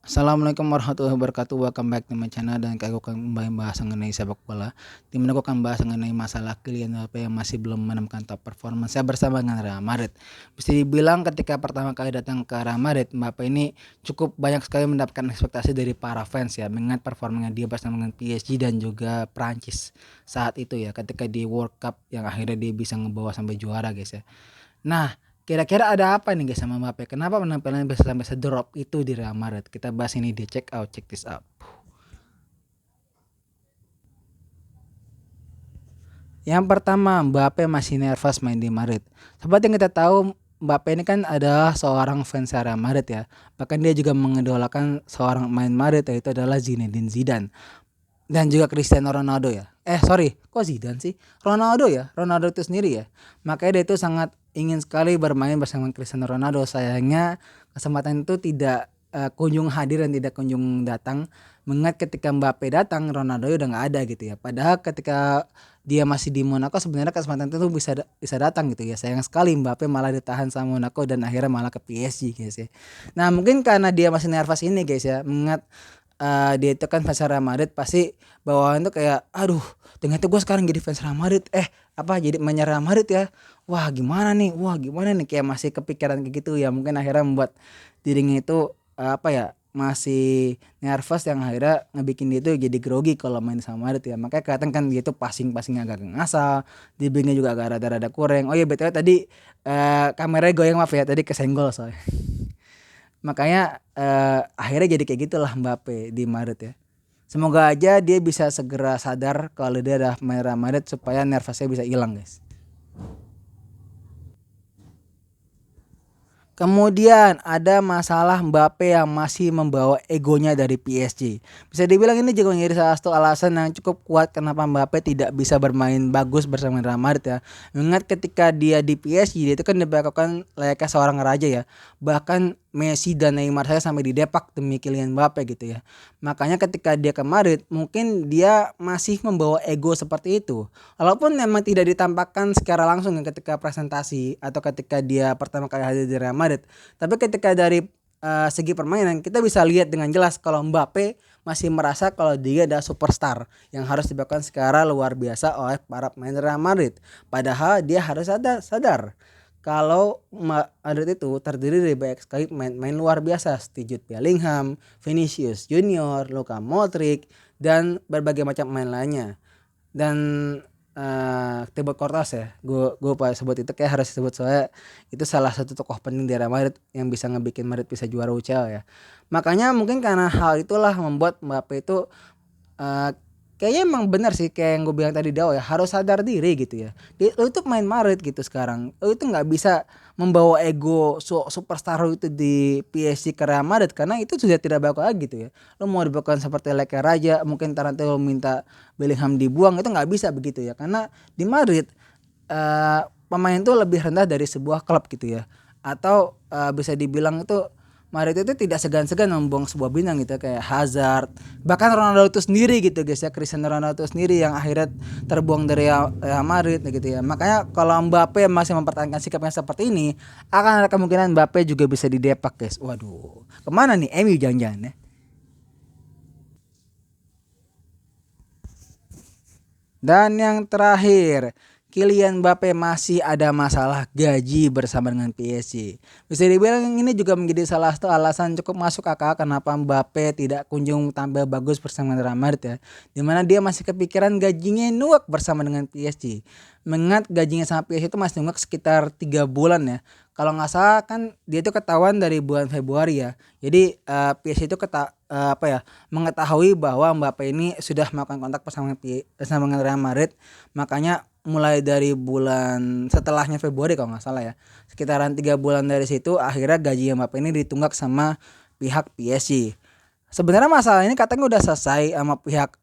Assalamualaikum warahmatullahi wabarakatuh. Welcome back to my channel dan kali aku akan membahas mengenai sepak bola. Di mana aku akan bahas mengenai masalah Kylian Mbappe yang masih belum menemukan top performance bersama dengan Real Madrid. Bisa dibilang ketika pertama kali datang ke Real Madrid, Mbappe ini cukup banyak sekali mendapatkan ekspektasi dari para fans ya, mengingat performanya dia bersama dengan PSG dan juga Prancis saat itu ya, ketika di World Cup yang akhirnya dia bisa ngebawa sampai juara guys ya. Nah, kira-kira ada apa nih guys sama Mbappe? Kenapa penampilannya bisa sampai sedrop itu di Real Madrid? Kita bahas ini di check this out. Yang pertama, Mbappe masih nervous main di Madrid. Seperti yang kita tahu, Mbappe ini kan adalah seorang fans Real Madrid ya. Bahkan dia juga mengidolakan seorang main Madrid, yaitu adalah Zinedine Zidane dan juga Cristiano Ronaldo ya. Sorry, kok Zidane sih? Ronaldo ya, Ronaldo itu sendiri ya. Makanya dia itu sangat ingin sekali bermain bersama Cristiano Ronaldo. Sayangnya kesempatan itu tidak kunjung hadir dan tidak kunjung datang. Mengingat ketika Mbappe datang, Ronaldo udah nggak ada gitu ya. Padahal ketika dia masih di Monaco sebenarnya kesempatan itu bisa datang gitu ya. Sayang sekali Mbappe malah ditahan sama Monaco dan akhirnya malah ke PSG guys ya. Nah mungkin karena dia masih nervous ini guys ya, mengingat dia itu kan fans Real Madrid, pasti bawaan tuh kayak aduh dengan itu gue sekarang jadi fans Real Madrid jadi mainnya Real Madrid ya, wah gimana nih kayak masih kepikiran kayak gitu ya, mungkin akhirnya membuat dirinya itu masih nervous yang akhirnya ngebikin dia itu jadi grogi kalau main sama Madrid ya. Makanya kelihatan kan dia tuh passingnya agak ngasal, driblingnya juga agak rada-rada kurang. Oh iya BTW tadi kameranya goyang, maaf ya tadi kesenggol soalnya. Makanya akhirnya jadi kayak gitulah Mbappe di Madrid ya. Semoga aja dia bisa segera sadar kalau dia udah main Real Madrid supaya nervosnya bisa hilang guys. Kemudian ada masalah Mbappe yang masih membawa egonya dari PSG. Bisa dibilang ini juga menjadi salah satu alasan yang cukup kuat kenapa Mbappe tidak bisa bermain bagus bersama Real Madrid ya. Mengingat ketika dia di PSG dia itu kan diperlakukan layaknya seorang raja ya. Bahkan Messi dan Neymar saya sampai didepak demi Kylian Mbappe gitu ya. Makanya ketika dia ke Madrid mungkin dia masih membawa ego seperti itu. Walaupun memang tidak ditampakkan secara langsung ya ketika presentasi atau ketika dia pertama kali hadir di Real Madrid. Tapi ketika dari segi permainan kita bisa lihat dengan jelas kalau Mbappe masih merasa kalau dia adalah superstar yang harus dilakukan secara luar biasa oleh para pemain Real Madrid. Padahal dia harus sadar kalau Madrid itu terdiri dari banyak sekali main luar biasa seperti Jude Bellingham, Vinicius Junior, Luka Modric dan berbagai macam pemain lainnya. Dan Thibaut Courtois ya, gue pak sebut itu kayak harus disebut soalnya itu salah satu tokoh penting di Real Madrid yang bisa ngebikin Madrid bisa juara UCL ya. Makanya mungkin karena hal itulah membuat Mbappe itu eh, kayaknya emang benar sih kayak yang gue bilang tadi di awal ya, harus sadar diri gitu ya. Lo itu main Madrid gitu sekarang, lo itu nggak bisa membawa ego superstar lo itu di PSG ke Real Madrid karena itu sudah tidak bakal lagi gitu ya. Lo mau dibawakan seperti Leke Raja, mungkin Tarantino minta Bellingham dibuang, itu nggak bisa begitu ya, karena di Madrid pemain itu lebih rendah dari sebuah klub gitu ya. Atau bisa dibilang itu Madrid itu tidak segan-segan membuang sebuah bintang gitu kayak Hazard, bahkan Ronaldo itu sendiri gitu guys ya, Cristiano Ronaldo itu sendiri yang akhirnya terbuang dari Real Madrid gitu ya. Makanya kalau Mbappe masih mempertahankan sikapnya seperti ini, akan ada kemungkinan Mbappe juga bisa didepak guys. Waduh, kemana nih MU jangan-jangan ya. Dan yang terakhir, Kylian Mbappe masih ada masalah gaji bersama dengan PSG. Bisa dibilang ini juga menjadi salah satu alasan cukup masuk akal kenapa Mbappe tidak kunjung tampil bagus bersama Real Madrid ya. Dimana dia masih kepikiran gajinya nuak bersama dengan PSG. Mengingat gajinya sama PSG itu masih nunggak sekitar 3 bulan ya. Kalau nggak salah kan dia itu ketahuan dari bulan Februari ya. Jadi PSG itu mengetahui bahwa Mbappe ini sudah melakukan kontak bersama dengan Real Madrid. Makanya mulai dari bulan setelahnya Februari kalau nggak salah ya, sekitaran 3 bulan dari situ akhirnya gaji Mbappe ini ditunggak sama pihak PSG. Sebenarnya masalah ini katanya udah selesai sama pihak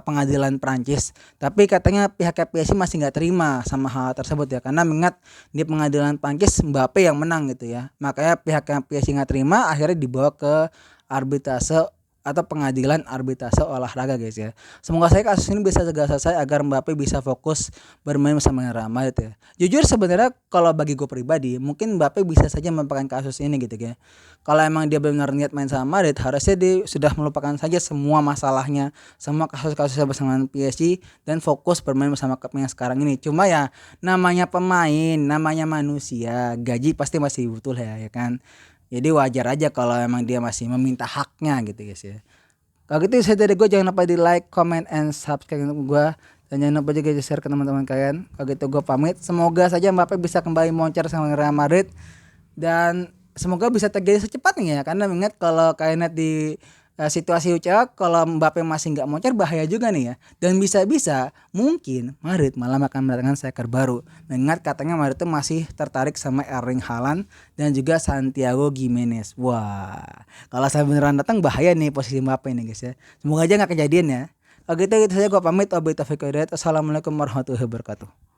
pengadilan Prancis, tapi katanya pihak PSG masih nggak terima sama hal tersebut ya, karena mengingat di pengadilan Prancis Mbappe yang menang gitu ya. Makanya pihak yang PSG nggak terima akhirnya dibawa ke arbitrase atau pengadilan arbitrase olahraga guys ya. Semoga saya kasus ini bisa segera selesai agar Mbappe bisa fokus bermain bersama Real Madrid ya. Jujur sebenarnya kalau bagi gue pribadi mungkin Mbappe bisa saja melupakan kasus ini gitu ya. Kalau emang dia benar niat main sama Madrid harusnya dia sudah melupakan saja semua masalahnya, semua kasus-kasusnya bersama PSG dan fokus bermain bersama klub yang sekarang ini. Cuma ya namanya pemain, namanya manusia, gaji pasti masih butuh ya kan. Jadi wajar aja kalau emang dia masih meminta haknya gitu guys ya. Kalau gitu saya dari gue jangan lupa di like, comment, and subscribe gue. Dan jangan lupa juga di share ke teman-teman kalian. Kalau gitu gue pamit. Semoga saja Mbappe bisa kembali moncer sama Real Madrid. Dan semoga bisa terjadi secepatnya ya. Karena mengingat kalau kalian lihat di situasi UCL kalau Mbappe masih nggak moncer bahaya juga nih ya. Dan bisa-bisa mungkin Madrid malah akan mendatangkan striker baru. Mengingat katanya Madrid itu masih tertarik sama Erling Haaland dan juga Santiago Gimenez. Wah, kalau saya beneran datang bahaya nih posisi Mbappe nih guys ya. Semoga aja nggak kejadian ya. Kalau gitu saja gue pamit. Assalamualaikum warahmatullahi wabarakatuh.